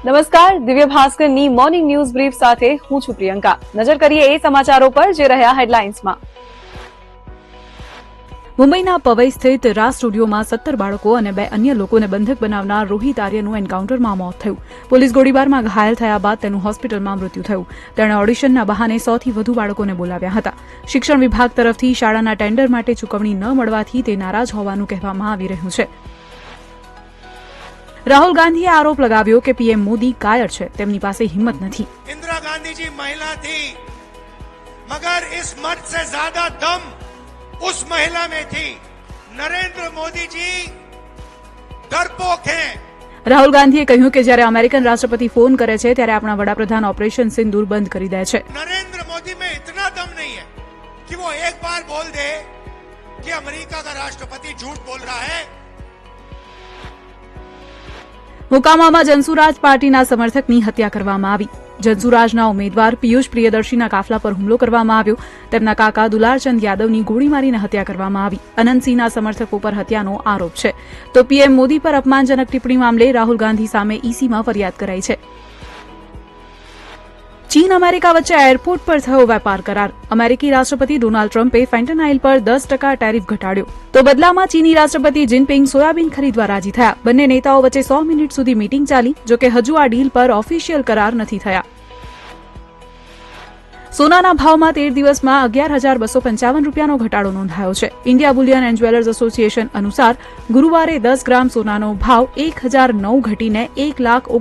નમસ્કાર, દિવ્ય ભાસ્કરની morning news brief સાથે હું છું પ્રિયંકા. નજર કરીએ એ સમાચારો પર જે રહ્યા હેડલાઇન્સમાં. મુંબઈના પવઈ સ્થિત રાજ સ્ટુડિયોમાં 17 બાળકો અને 2 અન્ય લોકોને બંધક બનાવનાર રોહિત આર્યનું એન્કાઉન્ટરમાં મોત થયું. પોલીસ ગોળીબારમાં ઘાયલ થયા બાદ તેનું હોસ્પિટલમાં મૃત્યુ થયું. તેણે ઓડિશનના બહાને 100 થી વધુ બાળકોને બોલાવ્યા હતા. શિક્ષણ વિભાગ તરફથી શાળાના ટેન્ડર માટે ચૂકવણી ન મળવાથી તે નારાજ હોવાનું કહેવામાં આવી રહ્યું છે. રાહુલ ગાંધીએ આરોપ લગાવ્યો કે પીએમ મોદી કાયર છે, તેમની પાસે હિંમત નથી. इंदिरा गांधी जी महिला थी, मगर इस मर्द से ज्यादा दम उस महिला में थी. नरेंद्र मोदी जी डरपोक हैं. રાહુલ ગાંધીએ કહ્યું કે જ્યારે અમેરિકન રાષ્ટ્રપતિ ફોન કરે છે ત્યારે આપણા વડાપ્રધાન ઓપરેશન સિંદૂર બંધ કરી દે છે. नरेंद्र मोदी में इतना दम नहीं है कि वो एक बार बोल दे कि अमेरिका का राष्ट्रपति झूठ बोल रहा है. મુકામામાં જનસુરાજ પાર્ટીના સમર્થકની હત્યા કરવામાં આવી. જનસુરાજના ઉમેદવાર પિયુષ પ્રિયદર્શીના કાફલા પર હુમલો કરવામાં આવ્યો. તેમના કાકા દુલારચંદ યાદવની ગોળી મારીને હત્યા કરવામાં આવી. અનંતસિંહના સમર્થકો પર હત્યાનો આરોપ છે. તો પીએમ મોદી પર અપમાનજનક ટિપ્પણી મામલે રાહુલ ગાંધી સામે ઈસીમાં ફરિયાદ કરાઈ છે. ચીન અમેરિકા વચ્ચે એરપોર્ટ પર થયો વેપાર કરાર. અમેરિકી રાષ્ટ્રપતિ ડોનાલ્ડ ટ્રમ્પે ફેન્ટેનાઇલ પર 10% ટેરિફ ઘટાડ્યો. તો બદલામાં ચીની રાષ્ટ્રપતિ જિનપિંગ સોયાબીન ખરીદવા રાજી થયા. બંને નેતાઓ વચ્ચે 100 મિનિટ સુધી મીટિંગ ચાલી. જોકે હજુ આ ડીલ પર ઓફિશિયલ કરાર નથી થયા. સોનાના ભાવમાં 13 દિવસમાં 11,255 રૂપિયાનો ઘટાડો નોંધાયો છે. India Boolean and jewellers association અનુસાર ગુરુવારે 10 ગ્રામ સોનાનો ભાવ 1,009 ઘટીને 1,19,000